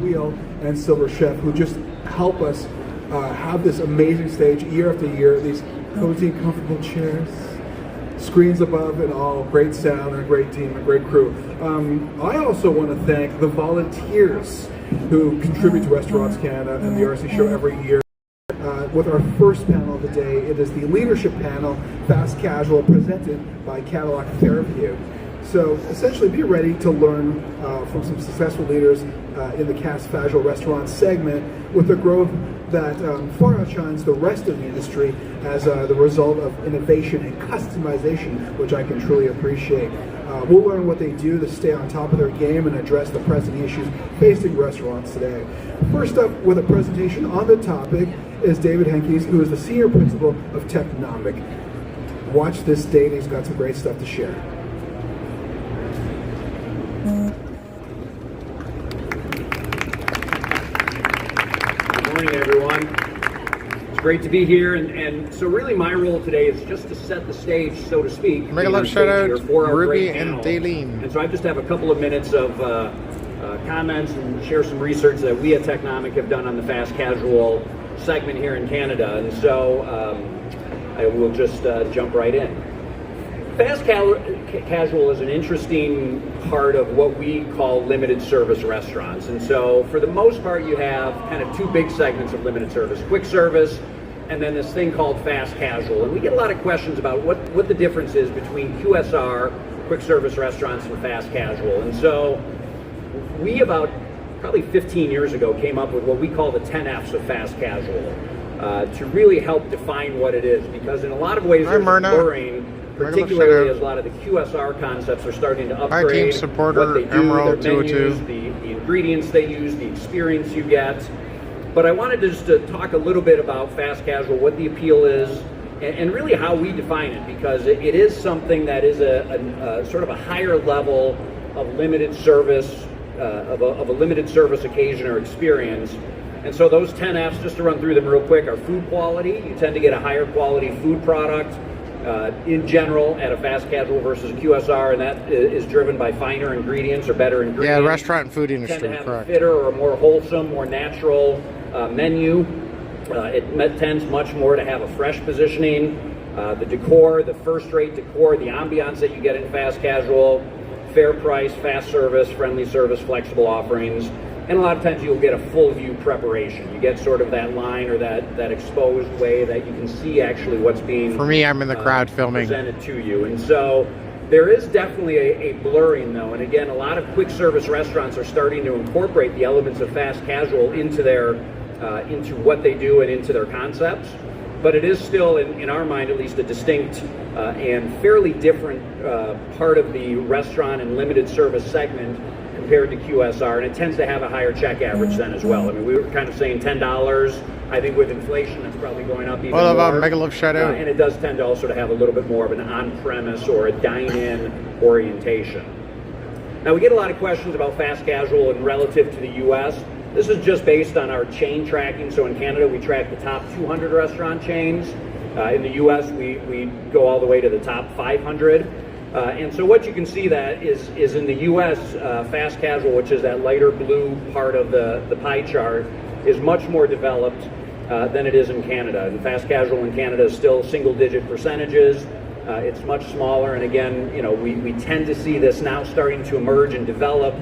Wheel and Silver Chef, who just help us have this amazing stage year after year, these cozy, comfortable chairs, screens above and all, great sound, and a great team, a great crew. I also want to thank the volunteers who contribute to Restaurants Canada and the RC Show every year. With our first panel of the day, it is the leadership panel, Fast Casual, presented by Cadillac Fairview. So essentially be ready to learn from some successful leaders in the fast casual restaurant segment with a growth that far outshines the rest of the industry as the result of innovation and customization, which I can truly appreciate. We'll learn what they do to stay on top of their game and address the pressing issues facing restaurants today. First up with a presentation on the topic is David Henkes, who is the Senior Principal of Technomic. Watch this date, he's got some great stuff to share. Good morning, everyone. It's great to be here, and so really my role today is just to set the stage, so to speak. Make a love shout out Ruby and Daleen. And so I just have a couple of minutes of comments and share some research that we at Technomic have done on the fast casual segment here in Canada, and so I will just jump right in. Fast casual is an interesting part of what we call limited service restaurants, and so for the most part you have kind of two big segments of limited service: quick service and then this thing called fast casual. And we get a lot of questions about what the difference is between QSR, quick service restaurants, and fast casual. And so we, about probably 15 years ago, came up with what we call the 10 F's of fast casual to really help define what it is, because in a lot lot of ways there's blurring, particularly as a lot of the QSR concepts are starting to upgrade what they do, Emerald their menus, the ingredients they use, the experience you get. But I wanted just to talk a little bit about fast casual, what the appeal is, and really how we define it, because it is something that is a sort of a higher level of limited service, of a limited service occasion or experience. And so those 10 F's, just to run through them real quick, are food quality. You tend to get a higher quality food product in general at a fast casual versus a QSR, and that is driven by finer ingredients or better ingredients. Yeah, restaurant and food industry, tend to have correct. A fitter or a more wholesome, more natural menu. It tends much more to have a fresh positioning. The decor, the first-rate decor, the ambiance that you get in fast casual, fair price, fast service, friendly service, flexible offerings. And a lot of times you'll get a full view preparation. You get sort of that line or that exposed way that you can see actually what's being For me, I'm in the crowd filming. presented to you. And so there is definitely a blurring though. And again, a lot of quick service restaurants are starting to incorporate the elements of fast casual into their into what they do and into their concepts. But it is still, in our mind at least, a distinct and fairly different part of the restaurant and limited service segment compared to QSR, and it tends to have a higher check average then as well. I mean, we were kind of saying $10. I think with inflation, that's probably going up even more. Mega love shout out. And it does tend to also to have a little bit more of an on-premise or a dine-in orientation. Now, we get a lot of questions about fast casual and relative to the U.S. This is just based on our chain tracking. So in Canada, we track the top 200 restaurant chains. In the U.S., we go all the way to the top 500. And so what you can see that is in the U.S., fast casual, which is that lighter blue part of the pie chart, is much more developed than it is in Canada. And fast casual in Canada is still single-digit percentages. It's much smaller, and again, we tend to see this now starting to emerge and develop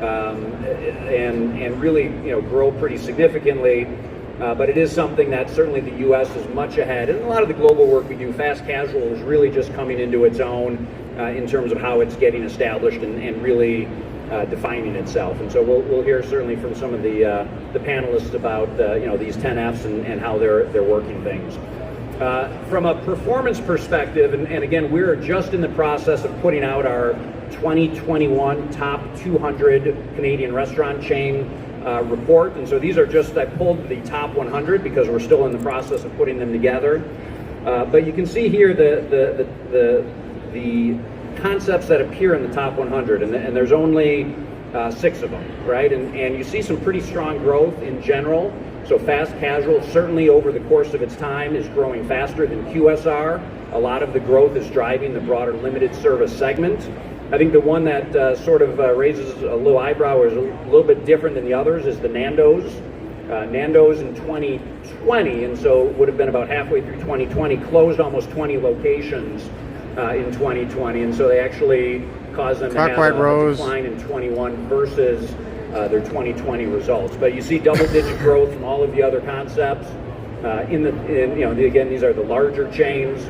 and really grow pretty significantly. But it is something that certainly the U.S. is much ahead. And a lot of the global work we do, fast casual is really just coming into its own in terms of how it's getting established and really defining itself. And so we'll hear certainly from some of the panelists about these 10 F's and how they're working things. From a performance perspective, and again, we're just in the process of putting out our 2021 top 200 Canadian restaurant chain report, and so these are just, I pulled the top 100 because we're still in the process of putting them together. But you can see here the concepts that appear in the top 100, and there's only 6 of them, right? And you see some pretty strong growth in general. So fast casual, certainly over the course of its time, is growing faster than QSR. A lot of the growth is driving the broader limited service segment. I think the one that sort of raises a little eyebrow or is a little bit different than the others is the Nando's. Nando's in 2020, and so would have been about halfway through 2020, closed almost 20 locations in 2020, and so they actually caused them to have a decline in 21 versus their 2020 results. But you see double-digit growth from all of the other concepts. Again, these are the larger chains,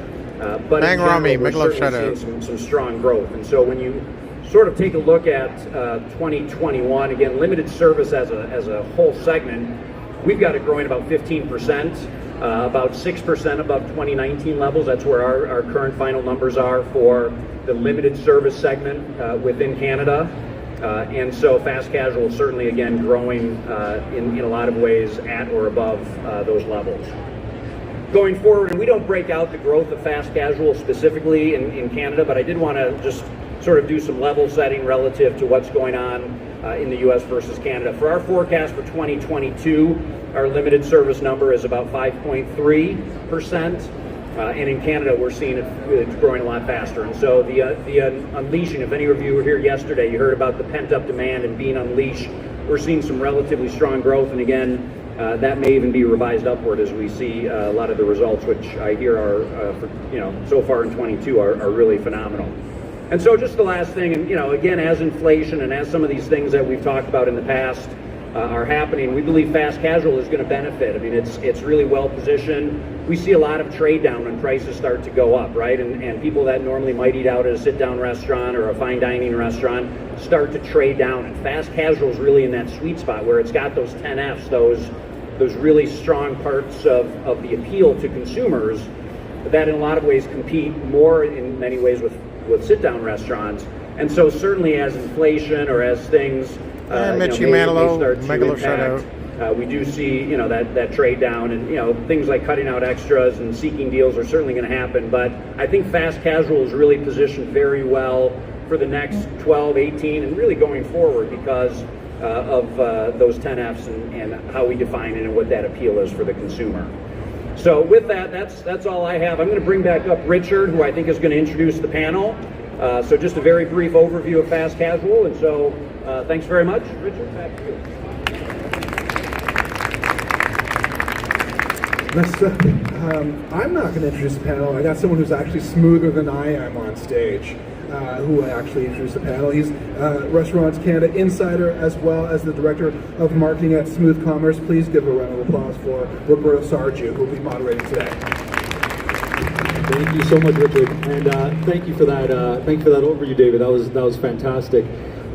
but in general, we're certainly seeing some strong growth. And so when you sort of take a look at 2021, again, limited service as a whole segment, we've got it growing about 15%, about 6% above 2019 levels. That's where our current final numbers are for the limited service segment within Canada. And so fast casual certainly, again, growing in a lot of ways at or above those levels. Going forward, and we don't break out the growth of fast casual specifically in Canada, but I did want to just sort of do some level setting relative to what's going on in the U.S. versus Canada. For our forecast for 2022, our limited service number is about 5.3%. And in Canada, we're seeing it's growing a lot faster. And so the unleashing, if any of you were here yesterday, you heard about the pent-up demand and being unleashed. We're seeing some relatively strong growth. And again, that may even be revised upward as we see a lot of the results, which I hear are, so far in 22 are really phenomenal. And so just the last thing, and again, as inflation and as some of these things that we've talked about in the past are happening, we believe fast casual is going to benefit. I mean, it's really well positioned. We see a lot of trade down when prices start to go up, right? And people that normally might eat out at a sit-down restaurant or a fine dining restaurant start to trade down. And fast casual is really in that sweet spot where it's got those 10 Fs, those really strong parts of the appeal to consumers that in a lot of ways compete more in many ways with sit-down restaurants. And so certainly as inflation or as things may start to impact, we do see that trade down, and things like cutting out extras and seeking deals are certainly going to happen. But I think fast casual is really positioned very well for the next 12, 18, and really going forward because of those 10 Fs and how we define it and what that appeal is for the consumer. So with that, that's all I have. I'm going to bring back up Richard, who I think is going to introduce the panel. So just a very brief overview of fast casual, and so thanks very much. Richard, back to you. I'm not going to introduce the panel. I got someone who's actually smoother than I am on stage, who actually introduced the panel. He's Restaurants Canada Insider as well as the Director of Marketing at Smooth Commerce. Please give a round of applause for Roberto Sargiu, who will be moderating today. Thank you so much, Richard, and thank you for that. Thank you for that overview, David. That was fantastic.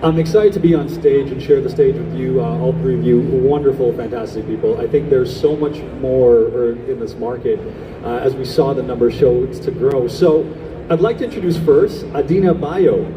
I'm excited to be on stage and share the stage with you, all three of you, wonderful, fantastic people. I think there's so much more in this market, as we saw the numbers show it's to grow. So I'd like to introduce first Adina Bayo,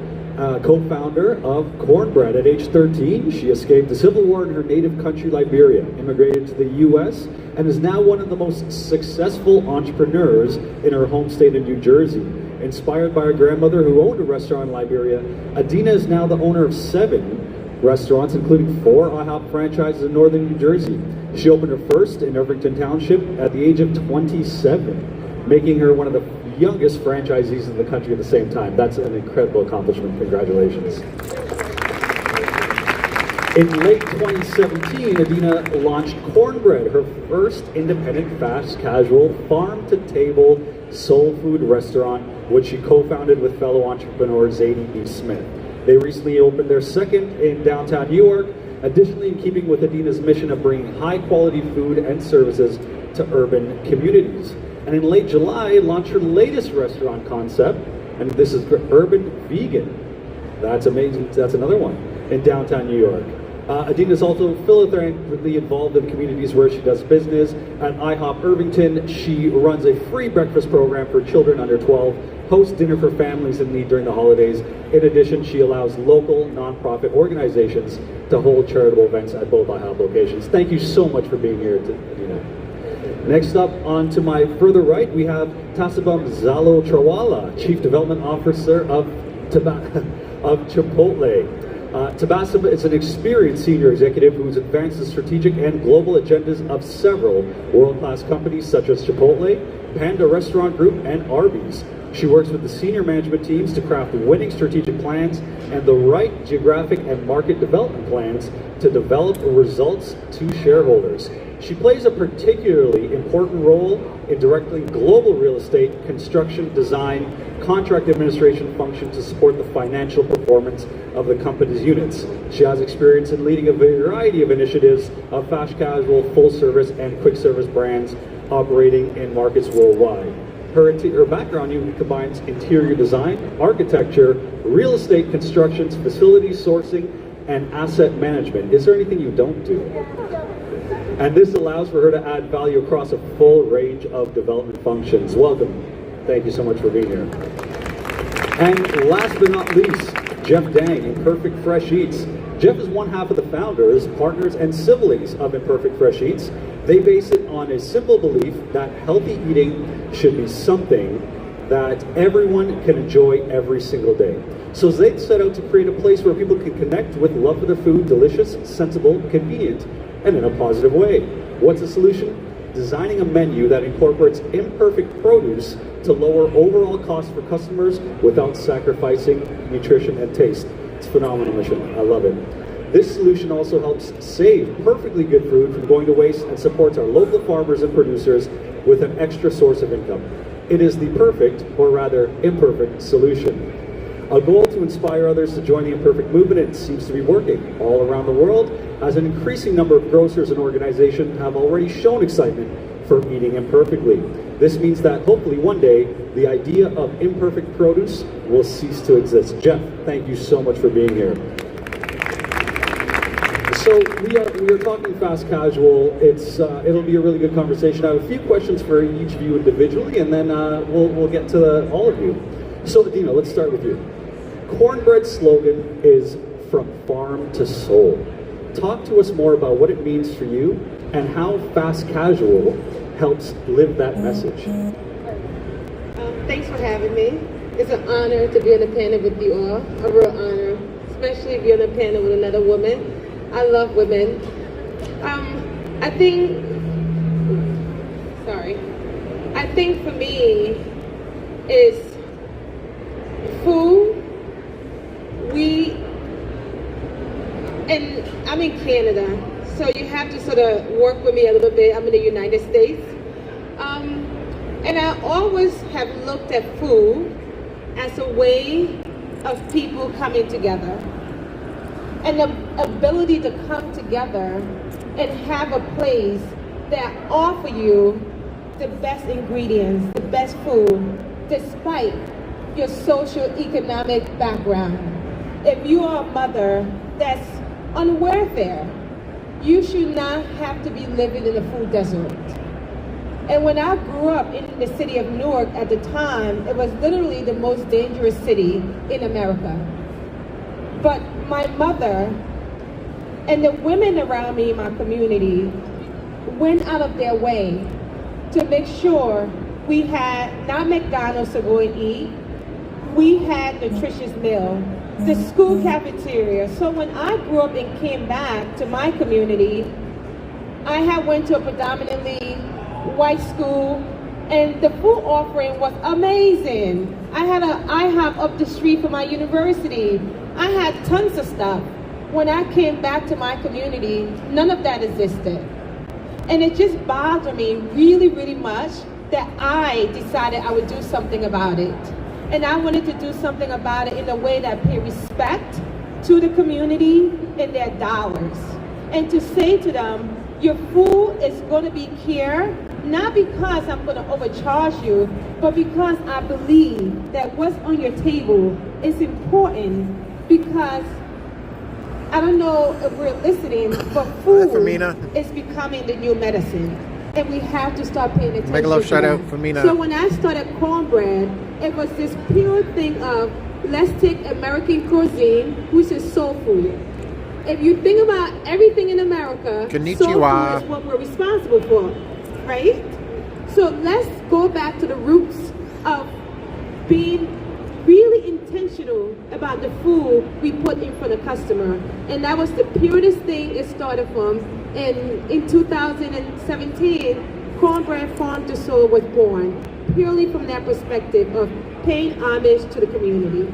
co-founder of Cornbread. At age 13, she escaped the civil war in her native country, Liberia, immigrated to the U.S., and is now one of the most successful entrepreneurs in her home state of New Jersey. Inspired by her grandmother who owned a restaurant in Liberia, Adina is now the owner of 7 restaurants, including 4 IHOP franchises in northern New Jersey. She opened her first in Irvington Township at the age of 27, making her one of the youngest franchisees in the country at the same time. That's an incredible accomplishment. Congratulations. In late 2017, Adina launched Cornbread, her first independent fast casual farm-to-table soul food restaurant, which she co-founded with fellow entrepreneur Zadie B. Smith. They recently opened their second in downtown New York, additionally in keeping with Adina's mission of bringing high-quality food and services to urban communities. And in late July, launched her latest restaurant concept, and this is Urban Vegan. That's amazing. That's another one in downtown New York. Adina is also philanthropically involved in communities where she does business. At IHOP Irvington, she runs a free breakfast program for children under 12, hosts dinner for families in need during the holidays. In addition, she allows local nonprofit organizations to hold charitable events at both IHOP locations. Thank you so much for being here, Adina. Next up, on to my further right, we have Tasabam Zalo Trawala, Chief Development Officer of Chipotle. Tabasum is an experienced senior executive who's advanced the strategic and global agendas of several world-class companies such as Chipotle, Panda Restaurant Group, and Arby's. She works with the senior management teams to craft winning strategic plans and the right geographic and market development plans to develop results to shareholders. She plays a particularly important role in directing global real estate, construction, design, contract administration function to support the financial performance of the company's units. She has experience in leading a variety of initiatives of fast casual, full service, and quick service brands operating in markets worldwide. Her background even combines interior design, architecture, real estate constructions, facility sourcing, and asset management. Is there anything you don't do? And this allows for her to add value across a full range of development functions. Welcome. Thank you so much for being here. And last but not least, Jeff Dang, Imperfect Fresh Eats. Jeff is one half of the founders, partners, and siblings of Imperfect Fresh Eats. They base it on a simple belief that healthy eating should be something that everyone can enjoy every single day. So they set out to create a place where people can connect with love for their food, delicious, sensible, convenient, and in a positive way. What's the solution? Designing a menu that incorporates imperfect produce to lower overall costs for customers without sacrificing nutrition and taste. It's a phenomenal mission. I love it. This solution also helps save perfectly good food from going to waste and supports our local farmers and producers with an extra source of income. It is the perfect, or rather imperfect, solution. A goal to inspire others to join the Imperfect movement, and it seems to be working all around the world, as an increasing number of grocers and organizations have already shown excitement for eating imperfectly. This means that hopefully one day, the idea of imperfect produce will cease to exist. Jeff, thank you so much for being here. So we are talking fast casual. It'll be a really good conversation. I have a few questions for each of you individually, and then we'll get to all of you. So Adina, let's start with you. Cornbread's slogan is "From Farm to Soul." Talk to us more about what it means for you and how fast casual helps live that message. Thanks for having me. It's an honor to be on a panel with you all. A real honor, especially if you're on a panel with another woman. I love women. I think for me is food. And I'm in Canada, so you have to sort of work with me a little bit. I'm in the United States. And I always have looked at food as a way of people coming together. And the ability to come together and have a place that offer you the best ingredients, the best food, despite your socio-economic background. If you are a mother that's on welfare, you should not have to be living in a food desert. And when I grew up in the city of Newark at the time, it was literally the most dangerous city in America. But my mother and the women around me in my community went out of their way to make sure we had not McDonald's to go and eat, we had nutritious meal, the school cafeteria. So when I grew up and came back to my community, I had went to a predominantly white school, and the food offering was amazing. I had an IHOP up the street from my university. I had tons of stuff. When I came back to my community, none of that existed. And it just bothered me really, really much that I decided I would do something about it. And I wanted to do something about it in a way that paid respect to the community and their dollars. And to say to them, your food is going to be here, not because I'm going to overcharge you, but because I believe that what's on your table is important, because I don't know if we're listening, but food is becoming the new medicine. And we have to start paying attention. Make a love shout out for Mina. So when I started Cornbread, it was this pure thing of, let's take American cuisine, which is soul food. If you think about everything in America, Konnichiwa. soul food is what we're responsible for, right? So let's go back to the roots of being really intentional about the food we put in front of customer. And that was the purest thing it started from. And in 2017, Cornbread Farm to Soul was born, purely from that perspective of paying homage to the community.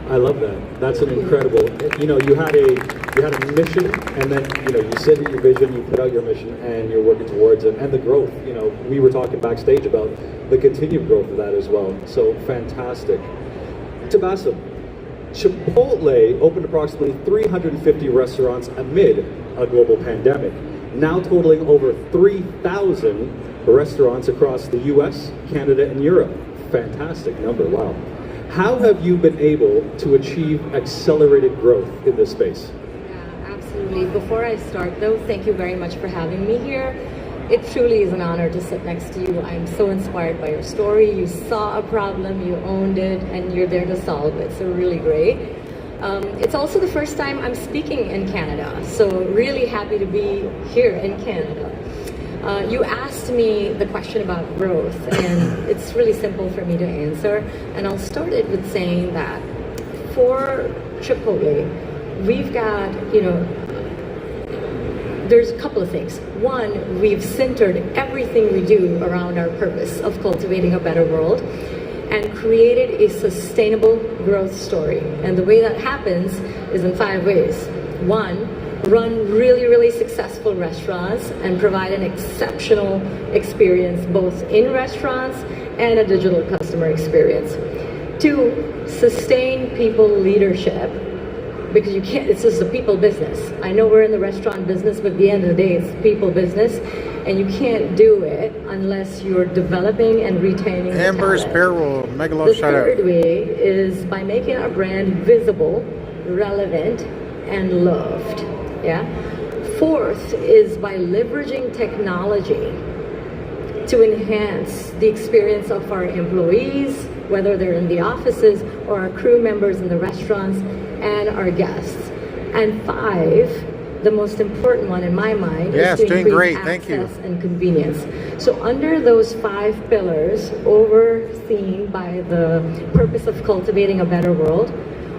I love that. That's an incredible. You know, you had a mission, and then you set your vision, you put out your mission, and you're working towards it, and the growth. You know, we were talking backstage about the continued growth of that as well. So fantastic. Tabasum, Chipotle opened approximately 350 restaurants amid a global pandemic, now totaling over 3,000 restaurants across the U.S., Canada, and Europe. Fantastic number. Wow. How have you been able to achieve accelerated growth in this space? Yeah, absolutely. Before I start though, thank you very much for having me here. It truly is an honor to sit next to you. I'm so inspired by your story. You saw a problem, you owned it, and you're there to solve it. So really great. It's also the first time I'm speaking in Canada, so really happy to be here in Canada. You asked me the question about growth, and it's really simple for me to answer. And I'll start it with saying that for Chipotle, we've got, there's a couple of things. One, we've centered everything we do around our purpose of cultivating a better world and created a sustainable growth story. And the way that happens is in 5 ways. One, run really successful restaurants and provide an exceptional experience both in restaurants and a digital customer experience. 2, sustain people leadership, because you can't, it's just a people business. I know we're in the restaurant business, but at the end of the day, it's people business, and you can't do it unless you're developing and retaining the Amber's talent. Payroll, Megalo The shout out. third way is by making our brand visible, relevant, and loved. Yeah. Fourth is by leveraging technology to enhance the experience of our employees, whether they're in the offices or our crew members in the restaurants, and our guests. And 5, the most important one in my mind, Yes, is to doing increase great. Thank you. access and convenience. So under those 5 pillars, overseen by the purpose of cultivating a better world,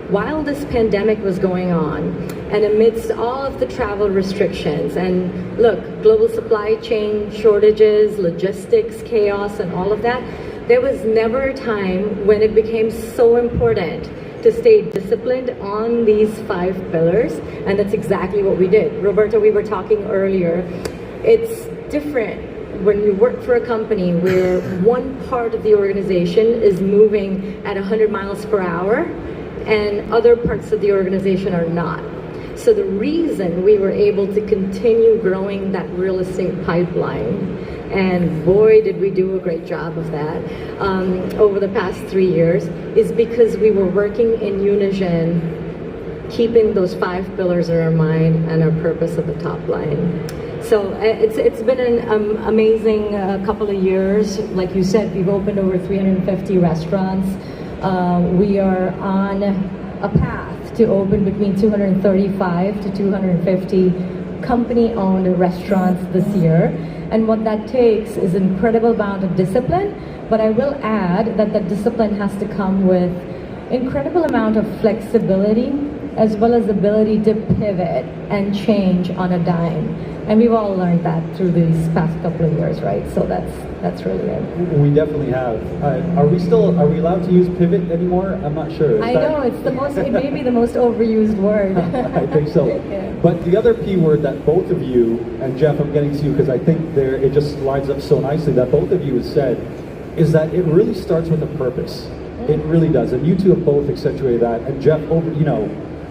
while this pandemic was going on, and amidst all of the travel restrictions, and look, global supply chain shortages, logistics, chaos, and all of that, there was never a time when it became so important to stay disciplined on these 5 pillars, and that's exactly what we did. Roberta, we were talking earlier, it's different when you work for a company where one part of the organization is moving at 100 miles per hour, and other parts of the organization are not. So the reason we were able to continue growing that real estate pipeline, and boy did we do a great job of that over the past 3 years, is because we were working in unison, keeping those 5 pillars in our mind and our purpose at the top line. So it's been an amazing couple of years. Like you said, we've opened over 350 restaurants. We are on a path to open between 235 to 250 company-owned restaurants this year. And what that takes is an incredible amount of discipline, but I will add that that discipline has to come with incredible amount of flexibility as well as the ability to pivot and change on a dime. And we've all learned that through these past couple of years, right? So that's really it. We definitely have. Are we allowed to use pivot anymore? I'm not sure. I know, it may be the most overused word. I think so. Yeah. But the other P word that both of you, and Jeff, I'm getting to you because I think it just lines up so nicely, that both of you have said, is that it really starts with a purpose. It really does. And you two have both accentuated that. And Jeff,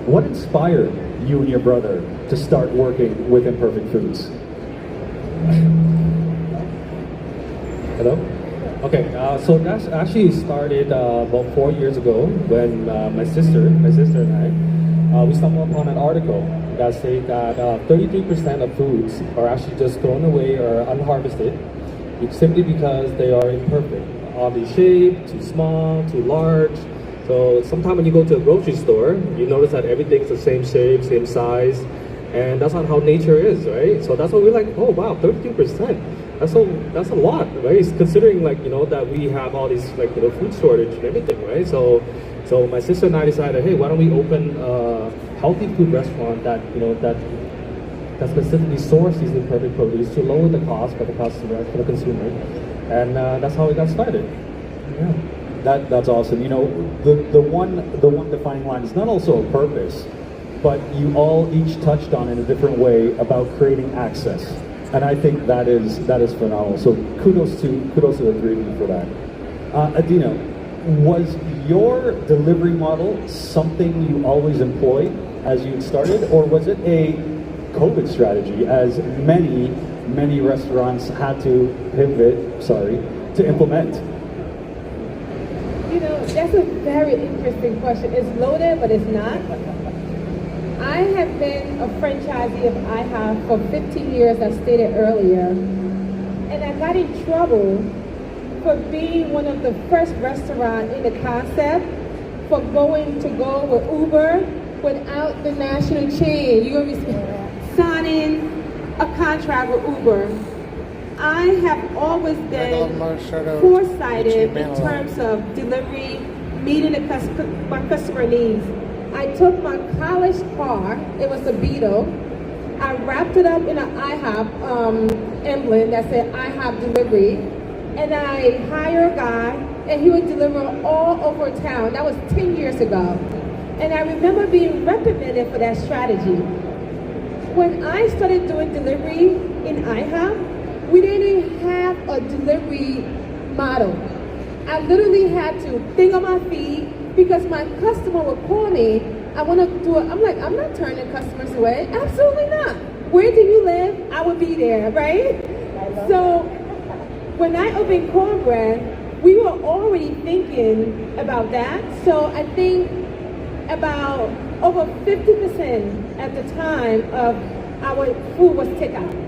what inspired you and your brother to start working with Imperfect Foods? Hello? Okay, so that actually started about 4 years ago when my sister and I, we stumbled upon an article that said that 33% of foods are actually just thrown away or unharvested simply because they are imperfect. Oddly shaped, too small, too large. So sometimes when you go to a grocery store, you notice that everything's the same shape, same size, and that's not how nature is, right? So that's why we're like, oh wow, 32%. That's a lot, right? Considering that we have all these food shortage and everything, right? So my sister and I decided, hey, why don't we open a healthy food restaurant that specifically sources these imperfect produce to lower the cost for the customer, for the consumer, and that's how we got started. Yeah. That's awesome. You know, the one defining line is not also a purpose, but you all each touched on in a different way about creating access, and I think that is phenomenal. So kudos to the three of you for that. Adina, was your delivery model something you always employed as you started, or was it a COVID strategy, as many restaurants had to pivot, to implement? You know, that's a very interesting question. It's loaded, but it's not. I have been a franchisee of IHOP for 15 years, as stated earlier, and I got in trouble for being one of the first restaurants in the concept for going to go with Uber without the national chain. You're going to be signing a contract with Uber. I have always been foresighted in terms of delivery, meeting my customer needs. I took my college car, it was a Beetle, I wrapped it up in an IHOP emblem that said IHOP delivery, and I hired a guy, and he would deliver all over town. That was 10 years ago. And I remember being reprimanded for that strategy. When I started doing delivery in IHOP, we didn't even have a delivery model. I literally had to think on my feet because my customer would call me. I want to do it. I'm like, I'm not turning customers away. Absolutely not. Where do you live? I would be there, right? So when I opened Cornbread, we were already thinking about that. So I think about over 50% at the time of our food was takeout.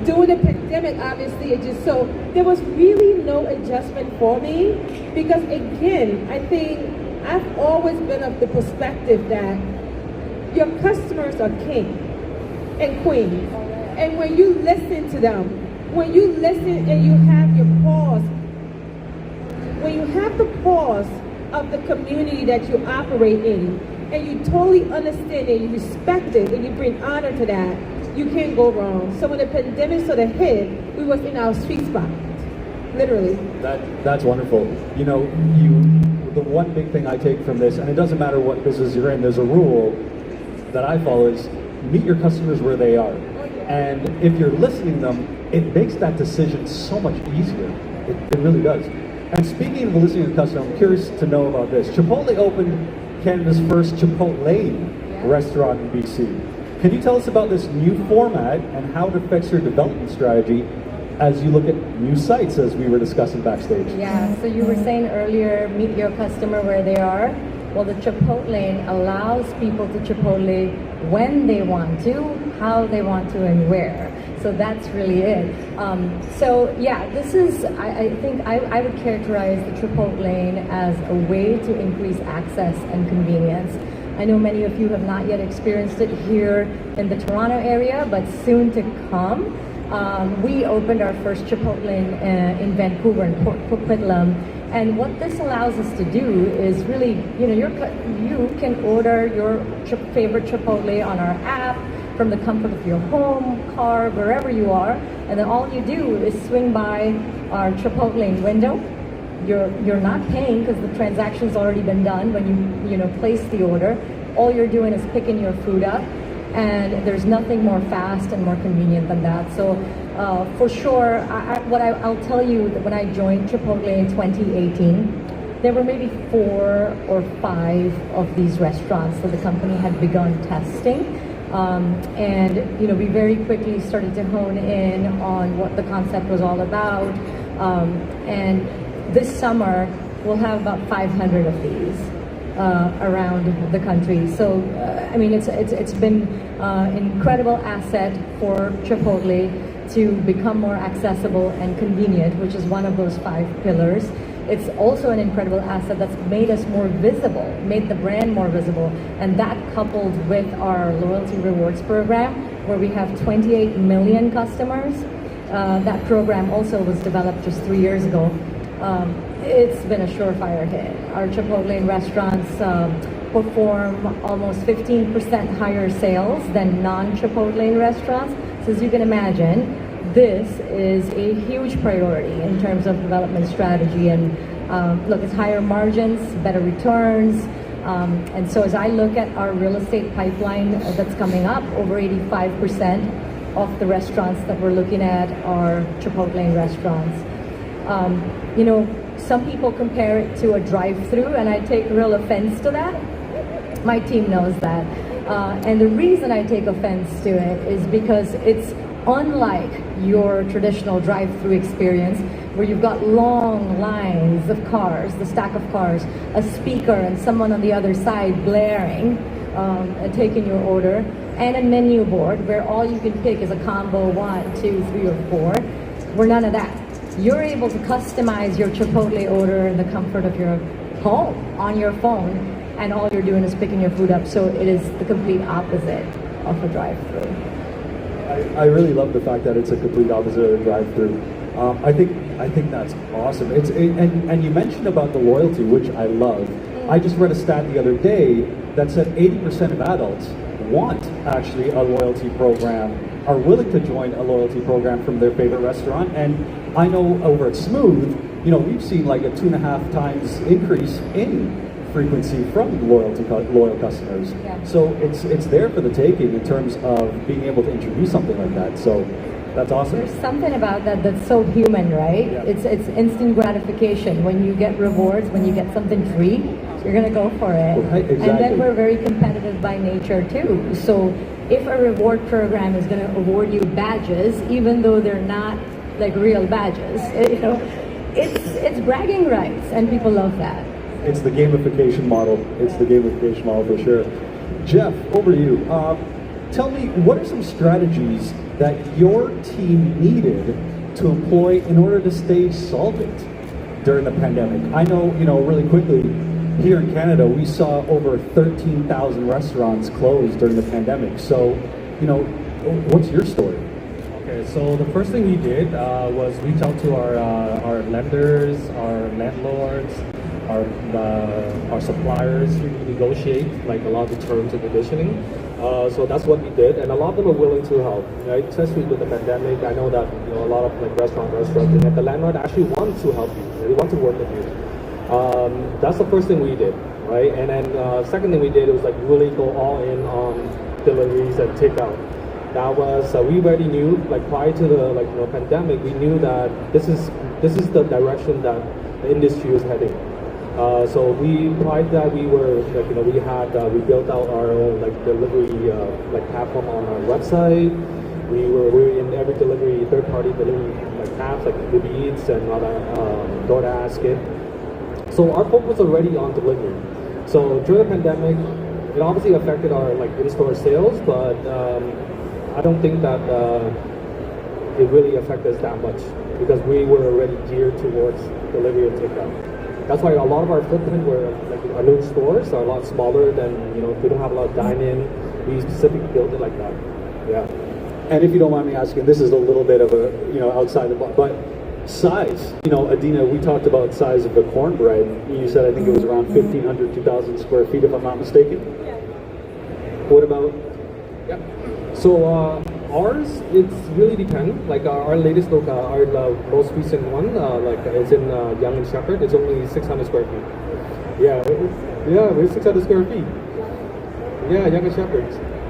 During the pandemic, obviously, it just so there was really no adjustment for me because, again, I think I've always been of the perspective that your customers are king and queens, and when you listen to them, when you listen and you have your pause, when you have the pause of the community that you operate in, and you totally understand it, you respect it, and you bring honor to that, you can't go wrong. So when the pandemic sort of hit, we was in our sweet spot, literally. That's wonderful. You know, the one big thing I take from this, and it doesn't matter what business you're in, there's a rule that I follow is meet your customers where they are. And if you're listening to them, it makes that decision so much easier. It really does. And speaking of listening to the customer, I'm curious to know about this. Chipotle opened Canada's first Chipotle restaurant in BC. Can you tell us about this new format and how it affects your development strategy as you look at new sites, as we were discussing backstage? Yeah, so you were saying earlier, meet your customer where they are. Well, the Chipotle allows people to Chipotle when they want to, how they want to, and where. So that's really it. So yeah, this is, I think I would characterize the Chipotle as a way to increase access and convenience. I know many of you have not yet experienced it here in the Toronto area, but soon to come. We opened our first Chipotle in Vancouver, in Port Coquitlam, and what this allows us to do is really, you know, you can order your favorite Chipotle on our app from the comfort of your home, car, wherever you are, and then all you do is swing by our Chipotle window. You're not paying because the transaction's already been done when you place the order. All you're doing is picking your food up, and there's nothing more fast and more convenient than that. So for sure, I'll tell you that when I joined Chipotle in 2018, there were maybe 4 or 5 of these restaurants that the company had begun testing. And we very quickly started to hone in on what the concept was all about. And this summer, we'll have about 500 of these around the country. So, I mean, it's been an incredible asset for Chipotle to become more accessible and convenient, which is one of those 5 pillars. It's also an incredible asset that's made us more visible, made the brand more visible, and that coupled with our loyalty rewards program, where we have 28 million customers. That program also was developed just 3 years ago. It's been a surefire hit. Our Chipotle restaurants perform almost 15% higher sales than non-Chipotle restaurants. So as you can imagine, this is a huge priority in terms of development strategy, and Look, it's higher margins, better returns. And so as I look at our real estate pipeline that's coming up, over 85% of the restaurants that we're looking at are Chipotle restaurants. You know, some people compare it to a drive-through, and I take real offense to that. My team knows that. And the reason I take offense to it is because it's unlike your traditional drive-through experience where you've got long lines of cars, the stack of cars, a speaker and someone on the other side blaring and taking your order, and a menu board where all you can pick is a combo 1, 2, 3, or 4. We're none of that. You're able to customize your Chipotle order in the comfort of your home, on your phone, and all you're doing is picking your food up. So it is the complete opposite of a drive-through. I really love the fact that it's a complete opposite of a drive-through. I think that's awesome. And you mentioned about the loyalty, which I love. I just read a stat the other day that said 80% of adults want actually a loyalty program, are willing to join a loyalty program from their favorite restaurant. And I know over at Smooth, you know, we've seen like a 2.5 times increase in frequency from loyal customers. Yeah. So it's there for the taking in terms of being able to introduce something like that. So that's awesome. There's something about that that's so human, right? Yeah. It's instant gratification. When you get rewards, when you get something free, you're gonna go for it. Right, exactly. And then we're very competitive by nature too. So if a reward program is gonna award you badges, even though they're not like real badges, you know, it's bragging rights, and people love that. It's the gamification model. It's the gamification model for sure. Jeff, over to you. Tell me, what are some strategies that your team needed to employ in order to stay solvent during the pandemic? I know, you know, really quickly, here in Canada, we saw over 13,000 restaurants close during the pandemic. So, you know, what's your story? Okay, so the first thing we did was reach out to our lenders, our landlords, our suppliers to negotiate like a lot of the terms and conditioning. So that's what we did, and a lot of them are willing to help. Right, especially with the pandemic, I know that you know a lot of like restaurants are struggling, and the landlord actually wants to help you. They want to work with you. That's the first thing we did, right? And then second thing we did was like really go all in on deliveries and takeout. That was we already knew like prior to the pandemic, we knew that this is the direction that the industry was heading. So prior to that we were like we built out our own like delivery platform on our website. We were in every delivery third-party delivery like apps like Uber Eats and other DoorDash, Skip. So our focus was already on delivery. So during the pandemic, it obviously affected our like in-store sales, but I don't think that it really affected us that much because we were already geared towards delivery and takeout. That's why a lot of our footprint were like our new stores are a lot smaller than we don't have a lot of dine-in. We specifically built it like that. Yeah. And if you don't mind me asking, this is a little bit of a outside the box, but size. Adina, we talked about size of the cornbread. You said I think it was around 1,500, 2,000 square feet, if I'm not mistaken. Yeah. What about? Yeah. So ours, it's really depends. Like our latest look, our most recent one, it's in Young and Shepherd. It's only 600 square feet. Yeah, we're 600 square feet. Yeah, Young and Shepherd.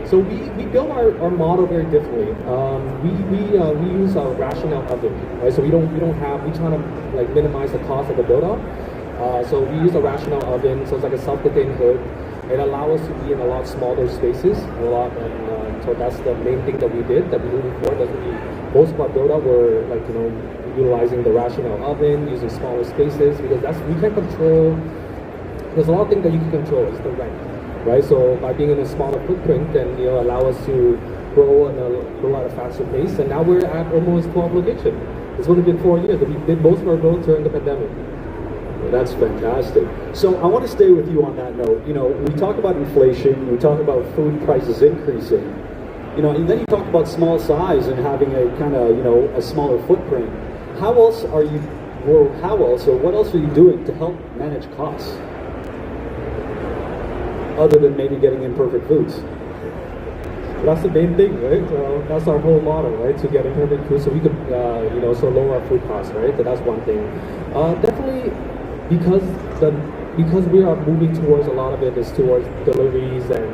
So we build our model very differently. We use a rational oven, right? So we try to like minimize the cost of the build up. So we use a rational oven, so it's like a self-contained hood. It allows us to be in a lot smaller spaces, so that's the main thing that we did. That we moving forward. Most of our build up were utilizing the rational oven, using smaller spaces because we can control. There's a lot of things that you can control. It's the rent. Right, so by being in a smaller footprint, then allow us to grow at a faster pace. And now we're at almost 12 locations. It's only been 4 years, but we did most of our growth during the pandemic. Well, that's fantastic. So I want to stay with you on that note. We talk about inflation, we talk about food prices increasing. And then you talk about small size and having a kind of a smaller footprint. What else are you doing to help manage costs? Other than maybe getting imperfect foods. That's the main thing, right? That's our whole model, right? To get imperfect food, so we could, lower our food costs, right? So that's one thing. Definitely, because the because we are moving towards a lot of it is towards deliveries and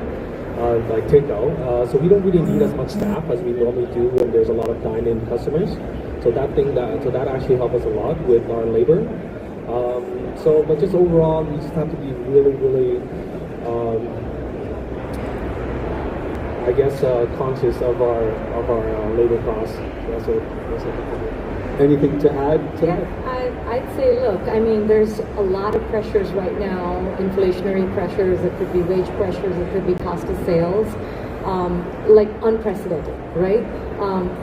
like takeout, so we don't really need as much staff as we normally do when there's a lot of dine-in customers. So that actually helps us a lot with our labor. But just overall, we just have to be really, I guess, conscious of our labor costs. That's what. Anything to add to that? I'd say, look, I mean, there's a lot of pressures right now, inflationary pressures, it could be wage pressures, it could be cost of sales, like unprecedented, right?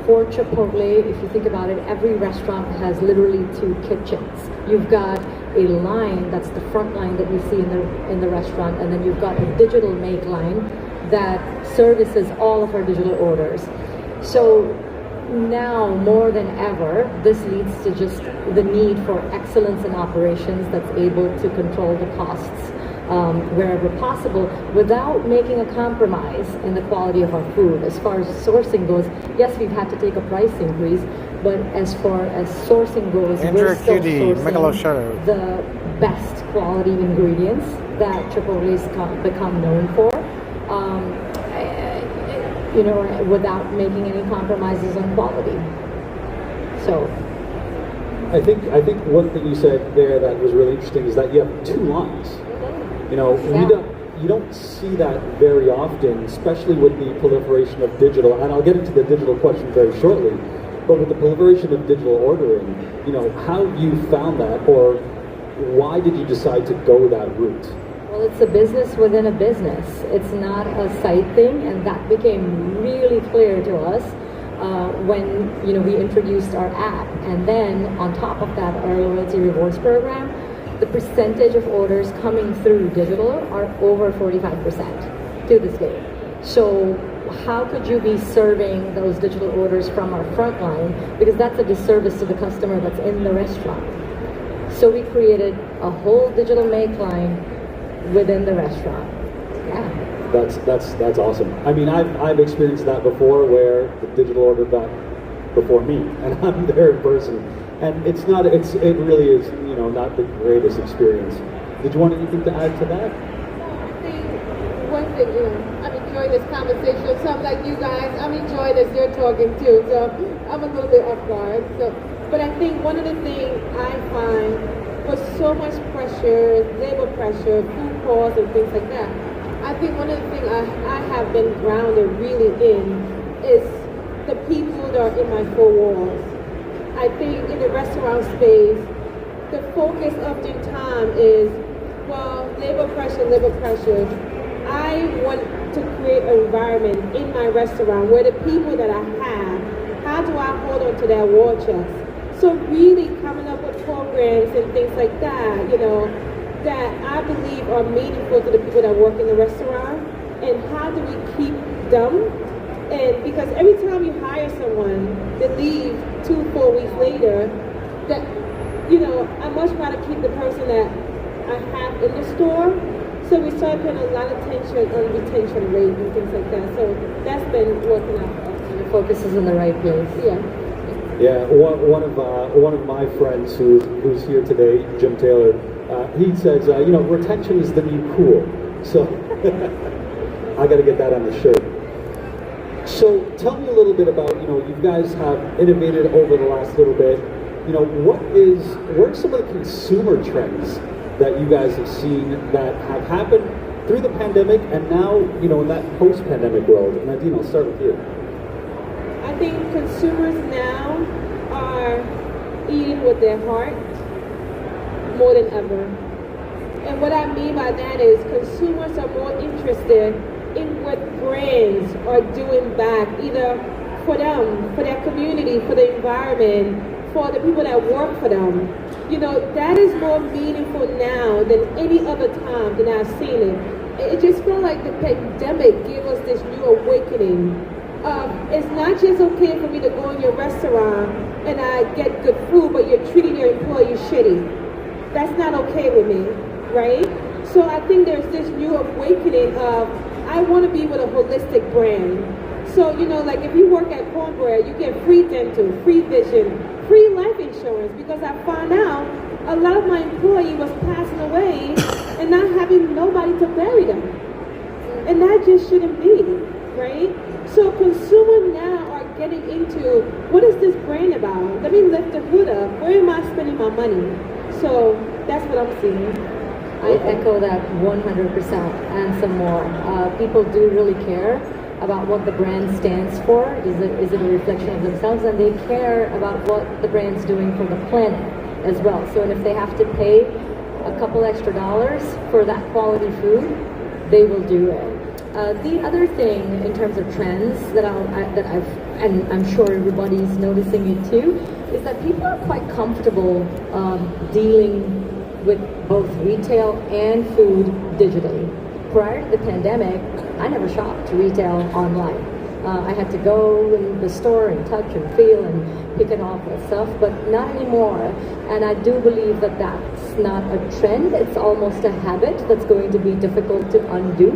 For Chipotle, if you think about it, every restaurant has literally 2 kitchens. You've got a line, that's the front line that you see in the restaurant, and then you've got a digital make line that services all of our digital orders. So now more than ever, this leads to just the need for excellence in operations that's able to control the costs wherever possible without making a compromise in the quality of our food. As far as sourcing goes, yes, we've had to take a price increase, but as far as sourcing goes, we're still sourcing the best quality ingredients that Chipotle's become known for. Without making any compromises on quality. So, I think one thing you said there that was really interesting is that you have 2 lines. You don't see that very often, especially with the proliferation of digital. And I'll get into the digital question very shortly. But with the proliferation of digital ordering, how have you found that, or why did you decide to go that route? Well, it's a business within a business. It's not a side thing, and that became really clear to us when we introduced our app. And then on top of that, our loyalty rewards program, the percentage of orders coming through digital are over 45% to this day. So how could you be serving those digital orders from our front line? Because that's a disservice to the customer that's in the restaurant. So we created a whole digital make line within the restaurant. Yeah. That's awesome. I mean, I've experienced that before, where the digital order got before me, and I'm there in person, and it really is not the greatest experience. Did you want anything to add to that? I think one thing, I'm enjoying this conversation. So I'm like you guys, I'm enjoying this. You're talking too, so I'm a little bit off guard. But I think one of the things I find with so much pressure, labor pressure, food costs, and things like that, I think one of the things I have been grounded really in is the people that are in my 4 walls. I think in the restaurant space, the focus oftentimes is, well, labor pressure. I want to create an environment in my restaurant where the people that I have, how do I hold on to that war chest? So really coming up with programs and things like that, that I believe are meaningful to the people that work in the restaurant, and how do we keep them? And because every time you hire someone, they leave 2-4 weeks later, that, I much rather keep the person that I have in the store. So we started putting a lot of attention on retention rate and things like that. So that's been working out for us. Your focus is in the right place. Yeah. Yeah, one of my friends who's here today, Jim Taylor, he says, retention is the new cool. So I got to get that on the shirt. So tell me a little bit about, you guys have innovated over the last little bit. What are some of the consumer trends that you guys have seen that have happened through the pandemic and now, in that post-pandemic world? And Nadine, I'll start with you. I think consumers now are eating with their heart more than ever. And what I mean by that is consumers are more interested in what brands are doing back, either for them, for their community, for the environment, for the people that work for them. That is more meaningful now than any other time that I've seen it. It just felt like the pandemic gave us this new awakening. It's not just okay for me to go in your restaurant and I get good food, but you're treating your employees shitty. That's not okay with me, right? So I think there's this new awakening of, I want to be with a holistic brand. So, like if you work at Cornbread, you get free dental, free vision, free life insurance, because I found out a lot of my employee was passing away and not having nobody to bury them. And that just shouldn't be, right? So consumers now are getting into, what is this brand about? Let me lift the hood up. Where am I spending my money? So that's what I'm seeing. I echo that 100% and some more. People do really care about what the brand stands for. Is it a reflection of themselves? And they care about what the brand's doing for the planet as well. So, and if they have to pay a couple extra dollars for that quality food, they will do it. The other thing in terms of trends that and I'm sure everybody's noticing it too, is that people are quite comfortable dealing with both retail and food digitally. Prior to the pandemic, I never shopped retail online. I had to go in the store and touch and feel and pick it off and stuff, but not anymore. And I do believe that that's not a trend. It's almost a habit that's going to be difficult to undo.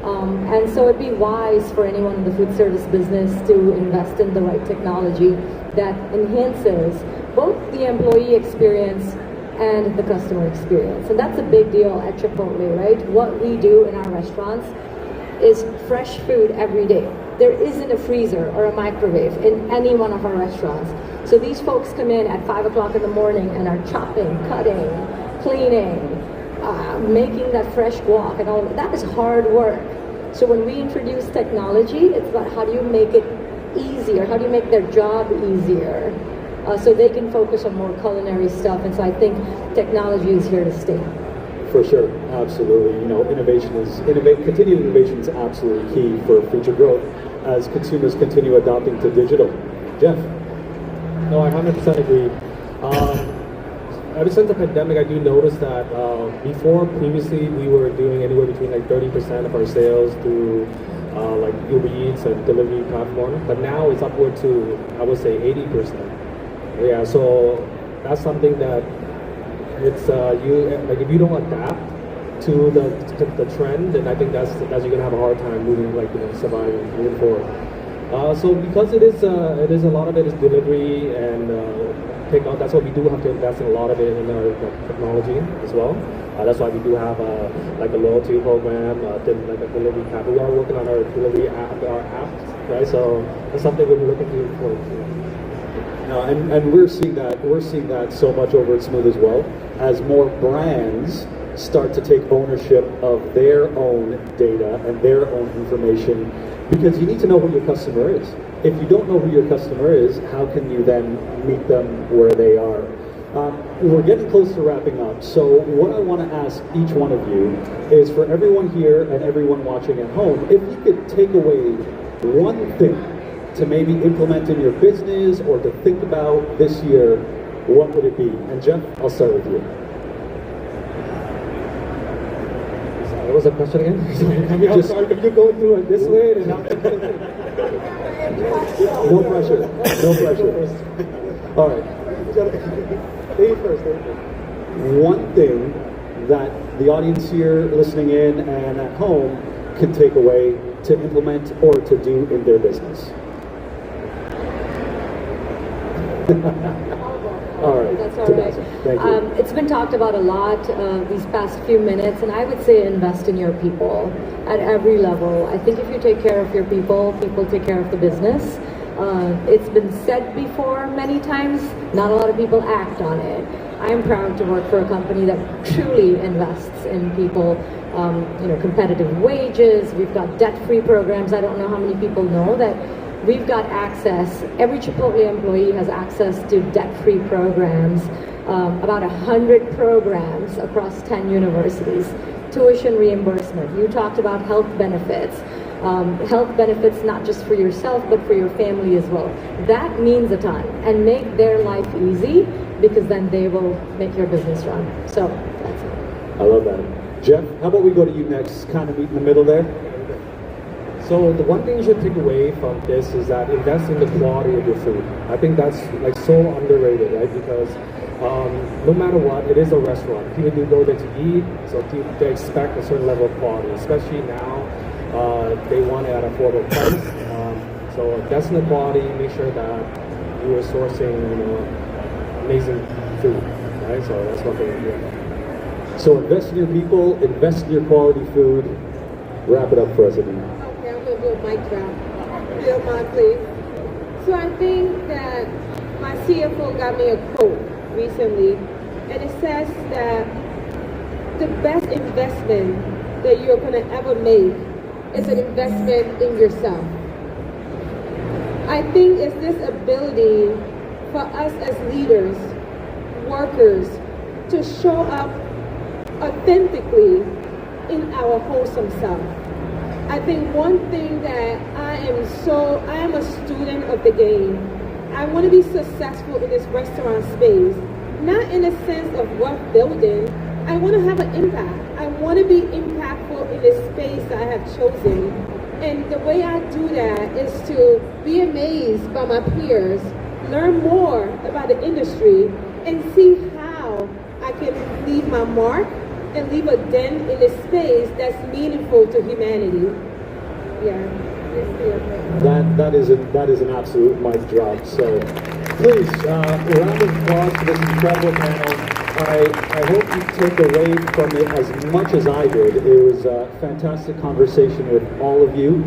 And so it'd be wise for anyone in the food service business to invest in the right technology that enhances both the employee experience and the customer experience. And that's a big deal at Chipotle, right? What we do in our restaurants is fresh food every day. There isn't a freezer or a microwave in any one of our restaurants. So these folks come in at 5 o'clock in the morning and are chopping, cutting, cleaning, making that fresh guac and all of that. Is hard work. So when we introduce technology, it's about how do you make it easier? How do you make their job easier? So they can focus on more culinary stuff. And so I think technology is here to stay. For sure, absolutely. You know, continued innovation is absolutely key for future growth as consumers continue adopting to digital. Jeff? No, I 100% agree. Ever since the pandemic, I do notice that previously we were doing anywhere between like 30% of our sales through like Uber Eats and delivery platform, but now it's upward to, I would say, 80%. Yeah, so that's something that it's if you don't adapt to the trend, then I think that's you're gonna have a hard time moving, surviving, moving forward. So because it is a lot of it is delivery and takeout. That's why we do have to invest in a lot of it in our technology as well. That's why we do have a loyalty program, like a delivery app. We are working on our delivery app, right? So that's something we'll be looking forward to. And we're seeing that so much over at Smooth as well, as more brands start to take ownership of their own data and their own information, because you need to know who your customer is. If you don't know who your customer is, how can you then meet them where they are? We're getting close to wrapping up, so what I want to ask each one of you is, for everyone here and everyone watching at home, if you could take away one thing to maybe implement in your business or to think about this year, what would it be? And Jeff, I'll start with you. What was the question again? You're going through it this way and now. No pressure. All right. Stay first. One thing that the audience here listening in and at home can take away to implement or to do in their business. All right. That's all right. Thank you. It's been talked about a lot these past few minutes, and I would say invest in your people at every level. I think if you take care of your people, people take care of the business. It's been said before many times, not a lot of people act on it. I'm proud to work for a company that truly invests in people. Competitive wages, we've got debt-free programs. I don't know how many people know that we've got access, every Chipotle employee has access to debt-free programs, about 100 programs across 10 universities, tuition reimbursement. You talked about health benefits. Health benefits not just for yourself, but for your family as well. That means a ton, and make their life easy, because then they will make your business run. So that's it. I love that. Jeff, how about we go to you next, kind of meet in the middle there? So the one thing you should take away from this is that invest in the quality of your food. I think that's so underrated, right? Because no matter what, it is a restaurant. People do go there to eat, so they expect a certain level of quality. Especially now, they want it at an affordable price. So invest in the quality. Make sure that you are sourcing, amazing food, right? So that's one thing we're doing. So invest in your people, invest in your quality food. Wrap it up for us, Adina. Okay, I'm gonna do a mic drop. If you don't mind, please. So I think that my CFO got me a quote recently, and it says that the best investment that you're gonna ever make is an investment in yourself. I think it's this ability for us as leaders, workers, to show up authentically in our wholesome self. I think one thing that I am a student of the game. I want to be successful in this restaurant space, not in a sense of wealth building. I want to have an impact. I want to be impactful in this space that I have chosen. And the way I do that is to be amazed by my peers, learn more about the industry, and see how I can leave my mark and leave a dent in a space that's meaningful to humanity. Yeah. That is an absolute mic drop. So please, round of applause for this incredible panel. I hope you take away from it as much as I did. It was a fantastic conversation with all of you.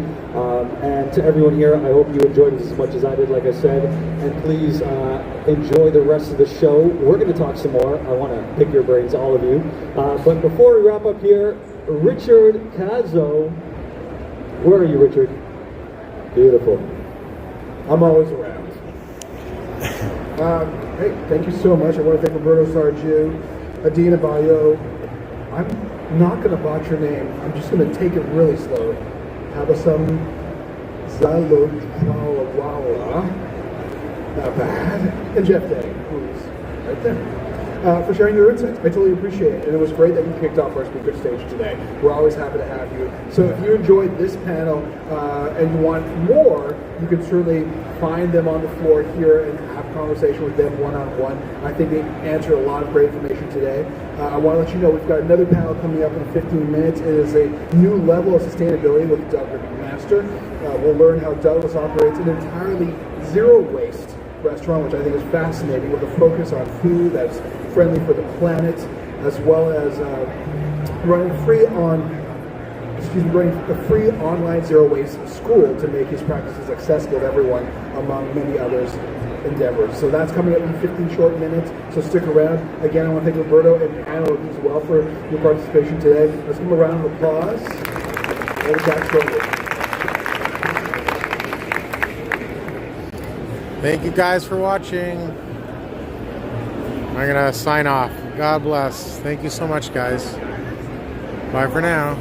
And to everyone here, I hope you enjoyed it as much as I did, like I said. And please enjoy the rest of the show. We're going to talk some more. I want to pick your brains, all of you. But before we wrap up here, Richard Cazzo. Where are you, Richard? Beautiful. I'm always around. Hey, thank you so much. I want to thank Roberto Sargiu, Adina Bayo. I'm not going to botch your name. I'm just going to take it really slow. Habasam Zalojwala. Not bad. And Jeff Day, who's right there. For sharing your insights. I totally appreciate it. And it was great that you kicked off our speaker stage today. We're always happy to have you. So if you enjoyed this panel and you want more, you can certainly find them on the floor here and have a conversation with them one-on-one. I think they answered a lot of great information today. I want to let you know we've got another panel coming up in 15 minutes. It is a new level of sustainability with Douglas Master. We'll learn how Douglas operates an entirely zero-waste restaurant, which I think is fascinating, with a focus on food that's friendly for the planet, as well as running a free online zero waste school to make his practices accessible to everyone, among many others endeavors. So that's coming up in 15 short minutes, so stick around. Again, I want to thank Roberto and Anna as well for your participation today. Let's give them a round of applause. We'll be back shortly. Thank you guys for watching. I'm going to sign off. God bless. Thank you so much, guys. Bye for now.